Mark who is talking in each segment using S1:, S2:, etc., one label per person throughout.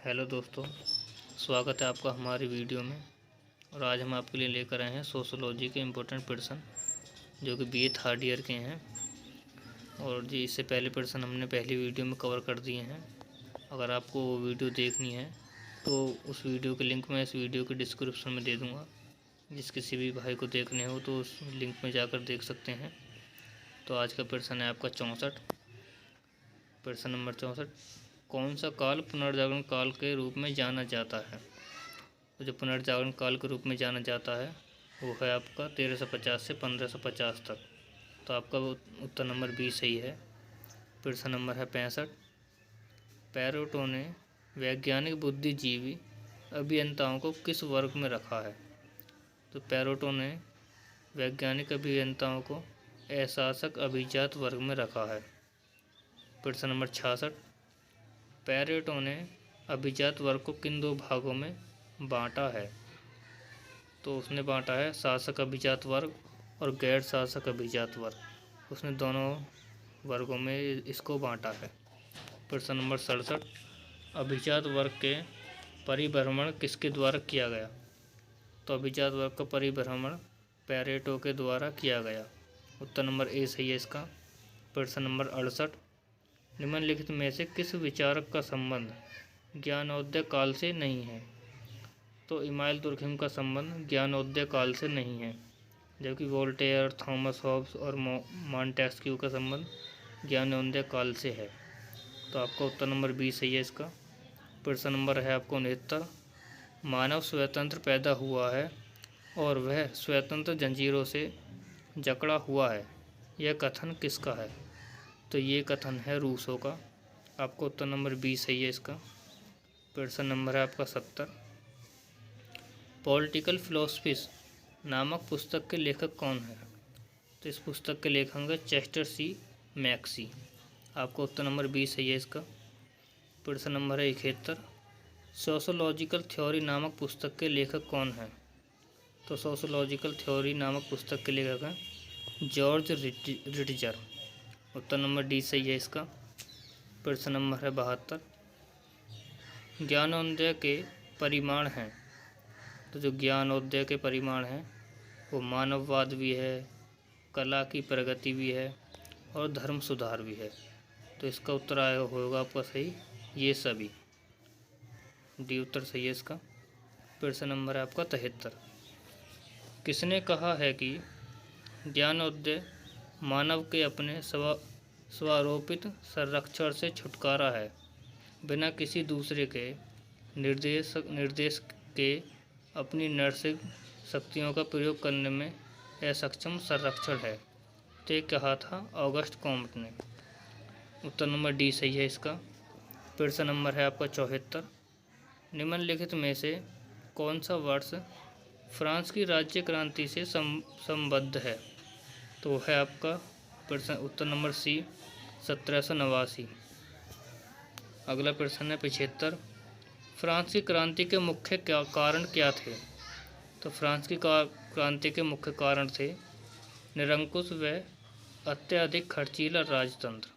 S1: Hello दोस्तों, स्वागत है आपका हमारी वीडियो में। और आज हम आपके लिए लेकर आए हैं सोशोलॉजी के इम्पोर्टेंट पर्सन जो कि बीए थर्ड ईयर के हैं। और जी इससे पहले पर्सन हमने पहली वीडियो में कवर कर दिए हैं। अगर आपको वो वीडियो देखनी है तो उस वीडियो के लिंक मैं इस वीडियो के डिस्क्रिप्शन में दे दूँगा। जिस किसी भी भाई को देखने हो तो उस लिंक में जाकर देख सकते हैं। तो आज का पर्सन है आपका 64, पर्सन नंबर 64। कौन सा काल पुनर्जागरण काल के रूप में जाना जाता है? तो जो पुनर्जागरण काल के रूप में जाना जाता है वो है आपका 1350 से 1550 तक। तो आपका उत्तर नंबर 20 सही है। प्रश्न नंबर है 65। पैरेटो ने वैज्ञानिक बुद्धिजीवी अभियंताओं को किस वर्ग में रखा है? तो पैरेटो ने वैज्ञानिक अभियंताओं को अशासक अभिजात वर्ग में रखा है। प्रश्न नंबर 66। पैरेटो ने अभिजात वर्ग को किन दो भागों में बांटा है? तो उसने बांटा है शासक अभिजात वर्ग और गैर शासक अभिजात वर्ग। उसने दोनों वर्गों में इसको बांटा है। प्रश्न नंबर 67। अभिजात वर्ग के परिभ्रमण किसके द्वारा किया गया? तो अभिजात वर्ग का परिभ्रमण पैरेटो के द्वारा किया गया। उत्तर नंबर ए सही है इसका। प्रश्न नंबर 68। निम्नलिखित में से किस विचारक का संबंध ज्ञानोदय काल से नहीं है? तो इमाइल तुर्खिम का संबंध ज्ञानोदय काल से नहीं है, जबकि वोल्टेयर, थॉमस हॉब्स और मॉन्टेस्क्यू का संबंध ज्ञानोदय काल से है। तो आपका उत्तर नंबर 20 सही है इसका। प्रश्न नंबर है आपको 69। मानव स्वतंत्र पैदा हुआ है और वह स्वतंत्र जंजीरों से जकड़ा हुआ है, यह कथन किसका है? तो ये कथन है रूसो का। आपको उत्तर नंबर 20 सही है इसका। प्रश्न नंबर है आपका 70। पॉलिटिकल फिलोसफीज नामक पुस्तक के लेखक कौन है? तो इस पुस्तक के लेखक है चेस्टर सी मैक्सी। आपको उत्तर नंबर 20 सही है इसका। प्रश्न नंबर है 71। सोशोलॉजिकल थ्योरी नामक पुस्तक के लेखक कौन है? तो सोशोलॉजिकल थ्योरी नामक पुस्तक के लेखक हैं जॉर्ज रिटजर। उत्तर नंबर डी सही है इसका। प्रश्न नंबर है 72। ज्ञानोदय के परिमाण हैं। तो जो ज्ञानोदय के परिमाण हैं वो मानववाद भी है, कला की प्रगति भी है और धर्म सुधार भी है। तो इसका उत्तर आएगा होगा आपका सही ये सभी। डी उत्तर सही है इसका। प्रश्न नंबर है आपका 73। किसने कहा है कि ज्ञानोदय मानव के अपने स्वारोपित संरक्षण से छुटकारा है, बिना किसी दूसरे के निर्देश के अपनी नैसर्गिक शक्तियों का प्रयोग करने में असक्षम संरक्षण है? तो ये कहा था ऑगस्ट कॉम्ट ने। उत्तर नंबर डी सही है इसका। प्रश्न नंबर है आपका 74। निम्नलिखित में से कौन सा वर्ष फ्रांस की राज्य क्रांति से संबद्ध है? तो है आपका प्रश्न उत्तर नंबर सी 1789। अगला प्रश्न है 75। फ्रांस की क्रांति के मुख्य कारण क्या थे? तो फ्रांस की क्रांति के मुख्य कारण थे निरंकुश व अत्यधिक खर्चीला राजतंत्र।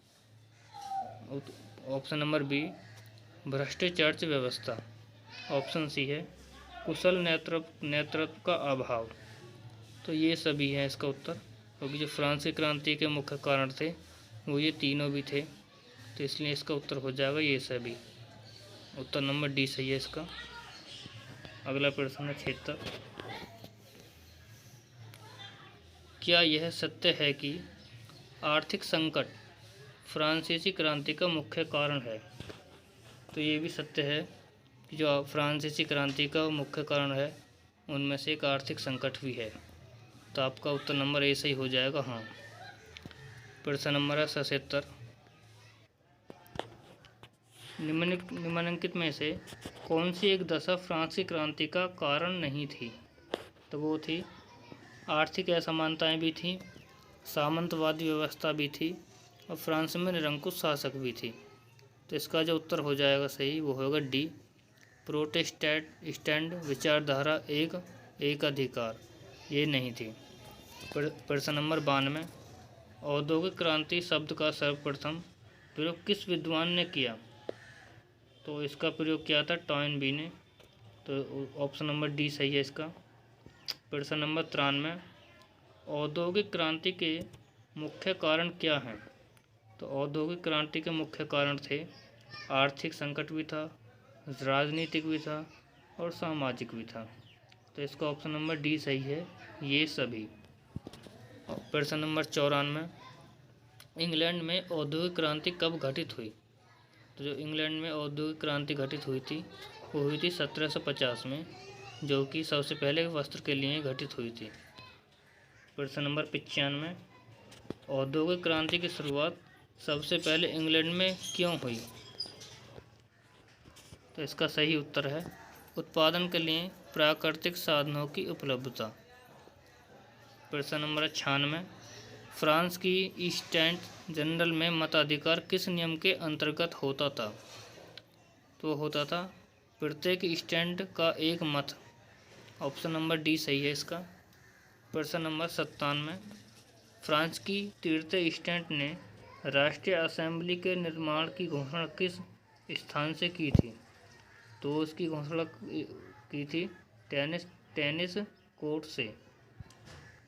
S1: ऑप्शन नंबर बी भ्रष्ट चर्च व्यवस्था। ऑप्शन सी है कुशल नेतृत्व का अभाव। तो ये सभी हैं इसका उत्तर, क्योंकि जो फ्रांस की क्रांति के मुख्य कारण थे वो ये तीनों भी थे। तो इसलिए इसका उत्तर हो जाएगा ये सभी। उत्तर नंबर डी सही है इसका। अगला प्रश्न है 76। क्या यह सत्य है कि आर्थिक संकट फ्रांसीसी क्रांति का मुख्य कारण है? तो ये भी सत्य है कि जो फ्रांसीसी क्रांति का मुख्य कारण है उनमें से एक आर्थिक संकट भी है। तो आपका उत्तर नंबर ए सही हो जाएगा हाँ। प्रश्न नंबर है 77। निम्नलिखित में से कौन सी एक दशा फ्रांस की क्रांति का कारण नहीं थी? तो वो थी आर्थिक असमानताएं भी थी, सामंतवादी व्यवस्था भी थी और फ्रांस में निरंकुश शासक भी थी। तो इसका जो उत्तर हो जाएगा सही वो होगा डी प्रोटेस्टेंट विचारधारा एक अधिकार, ये नहीं थी। प्रश्न नंबर 92। औद्योगिक क्रांति शब्द का सर्वप्रथम प्रयोग किस विद्वान ने किया? तो तो इसका प्रयोग किया था टॉयनबी ने। तो ऑप्शन नंबर डी सही है इसका। प्रश्न नंबर 93, औद्योगिक क्रांति के मुख्य कारण क्या हैं? तो औद्योगिक क्रांति के मुख्य कारण थे आर्थिक संकट भी था, राजनीतिक भी था और सामाजिक भी था। तो इसका ऑप्शन नंबर डी सही है, ये सभी। प्रश्न नंबर 94, इंग्लैंड में औद्योगिक क्रांति कब घटित हुई? तो जो इंग्लैंड में औद्योगिक क्रांति घटित हुई थी वो हुई थी 1750 में, जो कि सबसे पहले वस्त्र के लिए घटित हुई थी। प्रश्न नंबर 95, औद्योगिक क्रांति की शुरुआत सबसे पहले इंग्लैंड में क्यों हुई? तो इसका सही उत्तर है उत्पादन के लिए प्राकृतिक साधनों की उपलब्धता। प्रश्न नंबर 96, फ्रांस की ईस्टेट जनरल में मताधिकार किस नियम के अंतर्गत होता था? तो होता था प्रत्येक स्टैंड का एक मत। ऑप्शन नंबर डी सही है इसका। प्रश्न नंबर 97, फ्रांस की 13 स्टैंड ने राष्ट्रीय असेंबली के निर्माण की घोषणा किस स्थान से की थी? तो उसकी घोषणा की थी टेनिस कोर्ट से।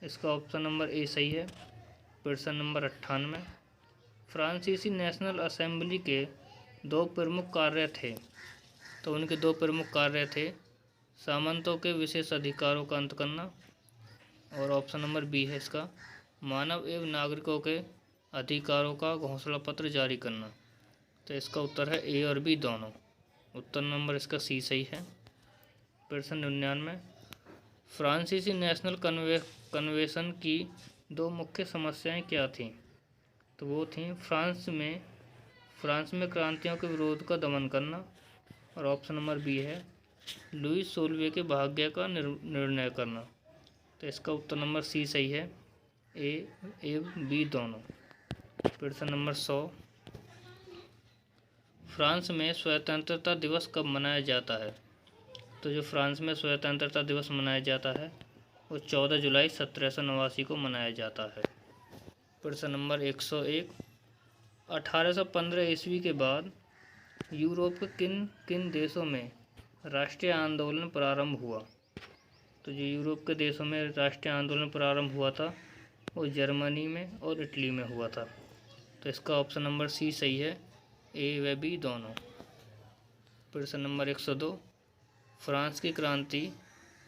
S1: इसका ऑप्शन नंबर ए सही है। प्रश्न नंबर 98, फ्रांसीसी नेशनल असेंबली के 2 प्रमुख कार्य थे। तो उनके 2 प्रमुख कार्य थे सामंतों के विशेष अधिकारों का अंत करना, और ऑप्शन नंबर बी है इसका, मानव एवं नागरिकों के अधिकारों का घोषणा पत्र जारी करना। तो इसका उत्तर है ए और बी दोनों। उत्तर नंबर इसका सी सही है। प्रश्न 99, फ्रांसीसी नेशनल कन्वेंशन की 2 मुख्य समस्याएं क्या थीं? तो वो थीं फ्रांस में क्रांतियों के विरोध का दमन करना, और ऑप्शन नंबर बी है लुई सोल्वे के भाग्य का निर्णय करना। तो इसका उत्तर नंबर सी सही है, ए बी दोनों। प्रश्न नंबर 100, फ्रांस में स्वतंत्रता दिवस कब मनाया जाता है? तो जो फ्रांस में स्वतंत्रता दिवस मनाया जाता है वो 14 जुलाई 1789 को मनाया जाता है। प्रश्न नंबर 101, 1815 ईस्वी के बाद यूरोप के किन किन देशों में राष्ट्रीय आंदोलन प्रारंभ हुआ? तो जो यूरोप के देशों में राष्ट्रीय आंदोलन प्रारंभ हुआ था वो जर्मनी में और इटली में हुआ था। तो इसका ऑप्शन नंबर सी सही है, ए व बी दोनों। प्रश्न नंबर 102, फ्रांस की क्रांति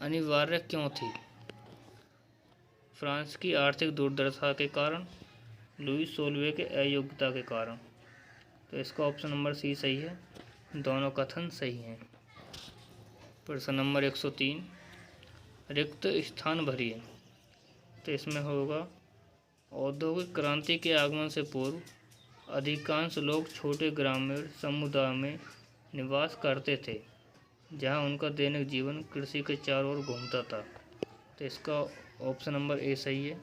S1: अनिवार्य क्यों थी? फ्रांस की आर्थिक दुर्दशा के कारण, लुई सोल्वे के अयोग्यता के कारण। तो इसका ऑप्शन नंबर सी सही है, दोनों कथन सही हैं। प्रश्न नंबर 103, रिक्त स्थान भरिए। तो इसमें होगा औद्योगिक क्रांति के आगमन से पूर्व अधिकांश लोग छोटे ग्रामीण समुदाय में निवास करते थे, जहां उनका दैनिक जीवन कृषि के चारों ओर घूमता था। तो इसका ऑप्शन नंबर ए सही है,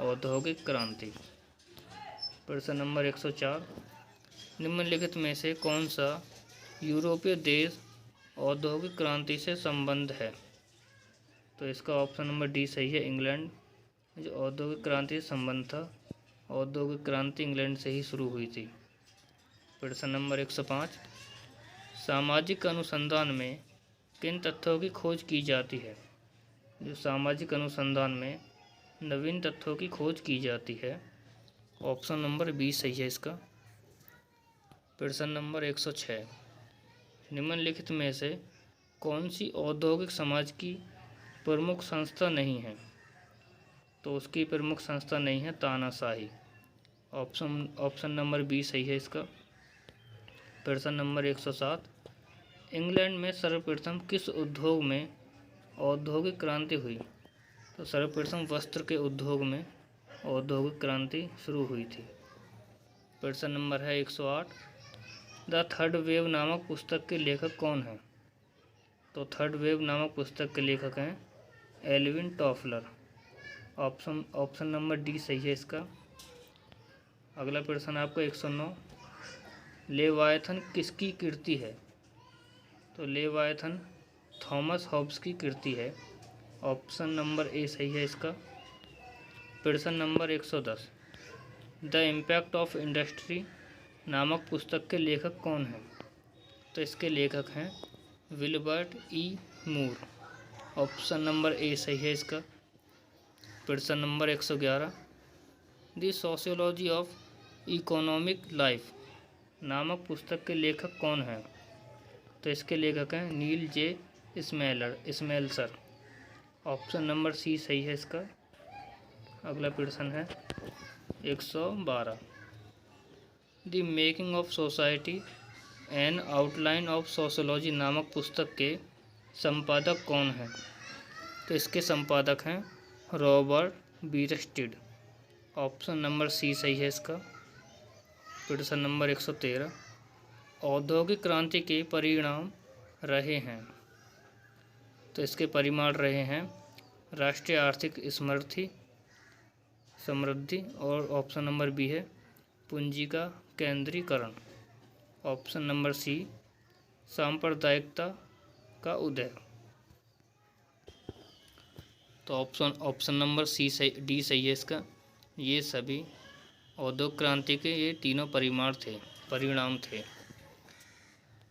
S1: औद्योगिक क्रांति। प्रश्न नंबर 104, निम्नलिखित में से कौन सा यूरोपीय देश औद्योगिक क्रांति से संबंध है? तो इसका ऑप्शन नंबर डी सही है, इंग्लैंड। जो औद्योगिक क्रांति से संबंध था, औद्योगिक क्रांति इंग्लैंड से ही शुरू हुई थी। प्रश्न नंबर 105, सामाजिक अनुसंधान में किन तथ्यों की खोज की जाती है? जो सामाजिक अनुसंधान में नवीन तथ्यों की खोज की जाती है, ऑप्शन नंबर बी सही है इसका। प्रश्न नंबर 106, निम्नलिखित में से कौन सी औद्योगिक समाज की प्रमुख संस्था नहीं है? तो उसकी प्रमुख संस्था नहीं है तानाशाही। ऑप्शन नंबर बी सही है इसका। प्रश्न नंबर 107, इंग्लैंड में सर्वप्रथम किस उद्योग में औद्योगिक क्रांति हुई? तो सर्वप्रथम वस्त्र के उद्योग में औद्योगिक क्रांति शुरू हुई थी। प्रश्न नंबर है 108, द थर्ड वेव नामक पुस्तक के लेखक कौन हैं? तो थर्ड वेव नामक पुस्तक के लेखक हैं Alvin Toffler. Option number D सही है इसका। अगला प्रश्न आपका 109, लेवायथन किसकी कृति है? तो लेवायथन थॉमस हॉब्स की कृति है। ऑप्शन नंबर ए सही है इसका। प्रश्न number 110, the impact of industry नामक पुस्तक के लेखक कौन हैं? तो इसके लेखक हैं Wilbert E Moore. Option number A सही है इसका। प्रश्न नंबर 111, the sociology of economic life नामक पुस्तक के लेखक कौन हैं? तो इसके लेखक हैं नील जे स्मेल्सर। ऑप्शन नंबर सी सही है इसका। अगला प्रश्न है 112, the making of society N outline of sociology नामक पुस्तक के संपादक कौन हैं? तो इसके संपादक हैं रॉबर्ट बीरस्टीड। ऑप्शन नंबर सी सही है इसका। प्रश्न नंबर 113, औद्योगिक क्रांति के परिणाम रहे हैं। तो इसके परिणाम रहे हैं राष्ट्रीय आर्थिक समृद्धि और ऑप्शन नंबर बी है पूंजी का केंद्रीकरण। ऑप्शन नंबर सी सांप्रदायिकता का उदय। तो ऑप्शन नंबर सी सही, डी सही है इसका। ये सभी औद्योगिक क्रांति के ये तीनों परिणाम थे।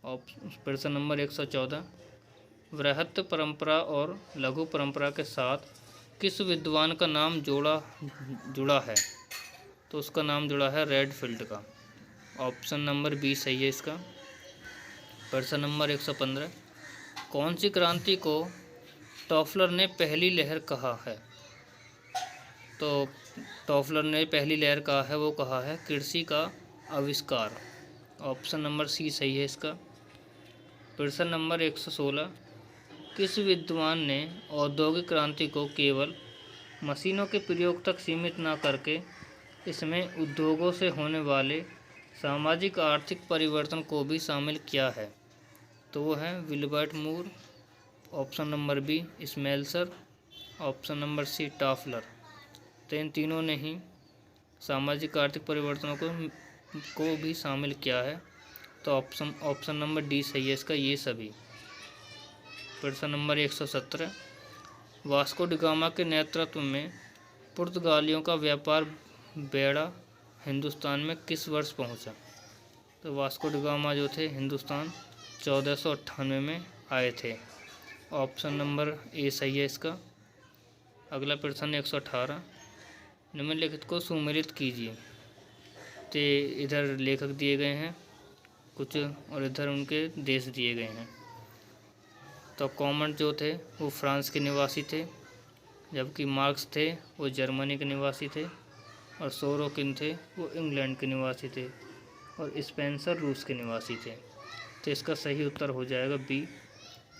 S1: प्रश्न नंबर 114, वृहत परंपरा और लघु परंपरा के साथ किस विद्वान का नाम जुड़ा है? तो उसका नाम जुड़ा है रेडफील्ड का। ऑप्शन नंबर बी सही है इसका। प्रश्न नंबर 115, कौन सी क्रांति को टॉफलर ने पहली लहर कहा है? तो टॉफलर ने पहली लहर कहा है, वो कहा है कृषि का आविष्कार। ऑप्शन नंबर सी सही है इसका। प्रश्न नंबर 116, किस विद्वान ने औद्योगिक क्रांति को केवल मशीनों के प्रयोग तक सीमित न करके इसमें उद्योगों से होने वाले सामाजिक आर्थिक परिवर्तन को भी शामिल किया है? तो वो है Wilbert Moore. Option number B Smelser. Option number C Toffler. तो इन तीनों ने ही सामाजिक आर्थिक परिवर्तनों को भी शामिल किया है। तो ऑप्शन नंबर डी सही है इसका, ये सभी। प्रश्न नंबर 117, वास्को डी गामा के नेतृत्व में पुर्तगालियों का व्यापार बेड़ा हिंदुस्तान में किस वर्ष पहुंचा? तो वास्को डी गामा जो थे हिंदुस्तान 1498 में आए थे। ऑप्शन नंबर ए सही है इसका। अगला प्रश्न 118, निम्नलिखित को सुमेलित कीजिए। तो इधर लेखक दिए गए हैं कुछ और इधर उनके देश दिए गए हैं। तो कॉमन जो थे वो फ्रांस के निवासी थे, जबकि मार्क्स थे वो जर्मनी के निवासी थे, और सोरोकिन थे वो इंग्लैंड के निवासी थे, और स्पेंसर रूस के निवासी थे। तो इसका सही उत्तर हो जाएगा बी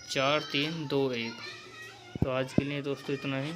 S1: 4, 3, 2, 1। तो आज के लिए दोस्तों इतना ही।